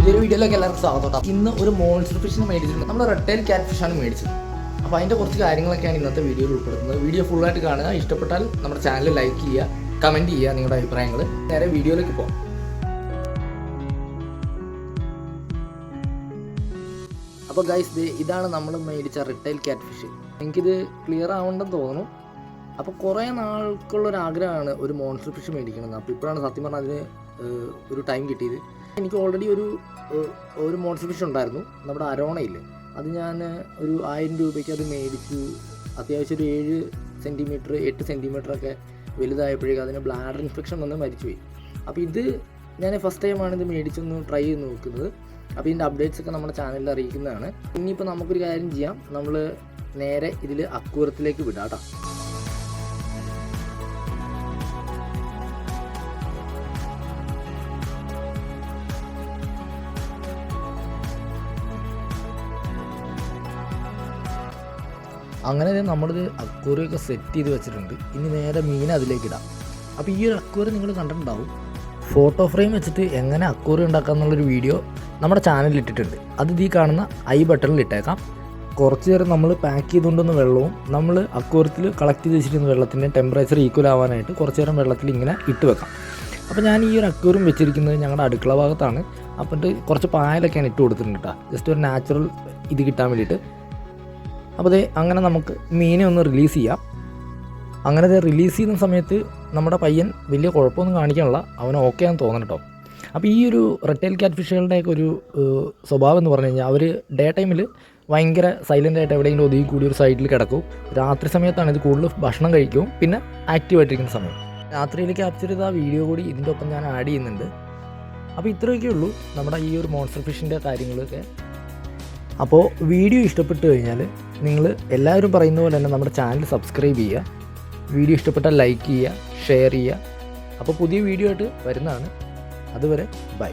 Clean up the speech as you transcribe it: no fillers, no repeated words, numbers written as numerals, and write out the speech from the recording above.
പുതിയൊരു വീഡിയോയിലേക്ക് എല്ലാവർക്കും സ്വാഗതം. ഇന്ന് ഒരു മോൺസ്റ്റർ ഫിഷിനെ മേടിച്ചിട്ടുണ്ട്. നമ്മൾ റെഡ് ടൈൽ ക്യാറ്റ് ഫിഷാണ് മേടിച്ചത്. അപ്പോൾ അതിൻ്റെ കുറച്ച് കാര്യങ്ങളൊക്കെയാണ് ഇന്നത്തെ വീഡിയോയിൽ ഉൾപ്പെടുത്തുന്നത്. വീഡിയോ ഫുള്ളായിട്ട് കാണുക. ഇഷ്ടപ്പെട്ടാൽ നമ്മുടെ ചാനൽ ലൈക്ക് ചെയ്യുക, കമൻറ്റ് ചെയ്യുക നിങ്ങളുടെ അഭിപ്രായങ്ങൾ. നേരെ വീഡിയോയിലേക്ക് പോകാം. അപ്പോൾ ഗൈസ്, ഇതാണ് നമ്മൾ മേടിച്ച റെഡ് ടൈൽ ക്യാറ്റ് ഫിഷ്. എനിക്കിത് ക്ലിയർ ആവണ്ടെന്ന് തോന്നുന്നു. അപ്പോൾ കുറേ നാൾക്കുള്ളൊരാഗ്രഹമാണ് ഒരു മോൺസ്റ്റർ ഫിഷ് മേടിക്കണമെന്ന്. അപ്പോൾ ഇപ്പോഴാണ് സത്യം പറഞ്ഞാൽ അതിന് ഒരു ടൈം കിട്ടിയത്. എനിക്ക് ഓൾറെഡി ഒരു മോൺസ്റ്റർ ഫിഷ് ഉണ്ടായിരുന്നു, നമ്മുടെ അരോണയില്ലേ. അത് ഞാൻ ഒരു 1000 രൂപയ്ക്ക് അത് മേടിച്ചു. അത്യാവശ്യം ഒരു 7 സെൻറ്റിമീറ്റർ 8 സെൻറ്റിമീറ്ററൊക്കെ വലുതായപ്പോഴേക്കും അതിന് ബ്ലാഡർ ഇൻഫെക്ഷൻ വന്ന് മരിച്ചുപോയി. അപ്പോൾ ഇത് ഞാൻ ഫസ്റ്റ് ടൈമാണ് ഇത് മേടിച്ചൊന്ന് ട്രൈ ചെയ്ത് നോക്കുന്നത്. അപ്പോൾ ഇതിൻ്റെ അപ്ഡേറ്റ്സൊക്കെ നമ്മുടെ ചാനലിൽ അറിയിക്കുന്നതാണ്. ഇനിയിപ്പോൾ നമുക്കൊരു കാര്യം ചെയ്യാം, നമ്മൾ നേരെ ഇതിൽ അക്വേറിയത്തിലേക്ക് വിടാം കേട്ടോ. അങ്ങനെ നമ്മളിത് അക്വേറിയൊക്കെ സെറ്റ് ചെയ്ത് വെച്ചിട്ടുണ്ട്. ഇനി നേരെ മീൻ അതിലേക്ക് ഇടാം. അപ്പോൾ ഈ ഒരു അക്വേറിയം നിങ്ങൾ കണ്ടിട്ടുണ്ടാവും. ഫോട്ടോ ഫ്രെയിം വെച്ചിട്ട് എങ്ങനെ അക്വേറിയം ഉണ്ടാക്കുക എന്നുള്ളൊരു വീഡിയോ നമ്മുടെ ചാനലിൽ ഇട്ടിട്ടുണ്ട്. അത് ഈ കാണുന്ന ഐ ബട്ടണിൽ ഇട്ടേക്കാം. കുറച്ച് നേരം നമ്മൾ പാക്ക് ചെയ്തുകൊണ്ടുവന്ന വെള്ളവും നമ്മൾ അക്വേറിയത്തിൽ കളക്ട് ചെയ്ത് വെച്ചിരുന്ന വെള്ളത്തിൻ്റെ ടെമ്പറേച്ചർ ഈക്വൽ ആവാനായിട്ട് കുറച്ച് നേരം വെള്ളത്തിൽ ഇങ്ങനെ ഇട്ട് വെക്കാം. അപ്പോൾ ഞാൻ ഈ ഒരു അക്വേറിയം വെച്ചിരിക്കുന്നത് ഞങ്ങളുടെ അടുക്കള ഭാഗത്താണ്. അപ്പോൾ കുറച്ച് പായലൊക്കെയാണ് ഇട്ട് കൊടുത്തിട്ടുണ്ട് കേട്ടോ, ജസ്റ്റ് ഒരു നാച്ചുറൽ ഇത് കിട്ടാൻ വേണ്ടിയിട്ട്. അപ്പോൾ അങ്ങനെ നമുക്ക് മീനെ ഒന്ന് റിലീസ് ചെയ്യാം. അങ്ങനെ റിലീസ് ചെയ്യുന്ന സമയത്ത് നമ്മുടെ പയ്യൻ വലിയ കുഴപ്പമൊന്നും കാണിക്കാനുള്ള, അവന് ഓക്കെ ആണെന്ന് തോന്നണം കേട്ടോ. അപ്പോൾ ഈ ഒരു റെഡ് ടൈൽ ക്യാറ്റ് ഫിഷുകളുടെയൊക്കെ ഒരു സ്വഭാവം എന്ന് പറഞ്ഞു കഴിഞ്ഞാൽ അവർ ഡേ ടൈമിൽ ഭയങ്കര സൈലൻ്റായിട്ട് എവിടെയെങ്കിലും ഒതുങ്ങി കൂടി ഒരു സൈഡിൽ കിടക്കും. രാത്രി സമയത്താണ് ഇത് കൂടുതൽ ഭക്ഷണം കഴിക്കും, പിന്നെ ആക്റ്റീവായിട്ടിരിക്കുന്ന സമയം. രാത്രിയിൽ ക്യാപ്ചർ ചെയ്ത ആ വീഡിയോ കൂടി ഇതിൻ്റെ ഒപ്പം ഞാൻ ആഡ് ചെയ്യുന്നുണ്ട്. അപ്പോൾ ഇത്രയൊക്കെ ഉള്ളൂ നമ്മുടെ ഈ ഒരു മോൺസ്റ്റർ ഫിഷിൻ്റെ കാര്യങ്ങളൊക്കെ. അപ്പോൾ വീഡിയോ ഇഷ്ടപ്പെട്ട് കഴിഞ്ഞാൽ നിങ്ങൾ എല്ലാവരും പറയുന്ന പോലെ തന്നെ നമ്മുടെ ചാനൽ സബ്സ്ക്രൈബ് ചെയ്യുക. വീഡിയോ ഇഷ്ടപ്പെട്ടാൽ ലൈക്ക് ചെയ്യുക, ഷെയർ ചെയ്യുക. അപ്പോൾ പുതിയ വീഡിയോ ആയിട്ട് വരുന്നതാണ്. അതുവരെ ബൈ.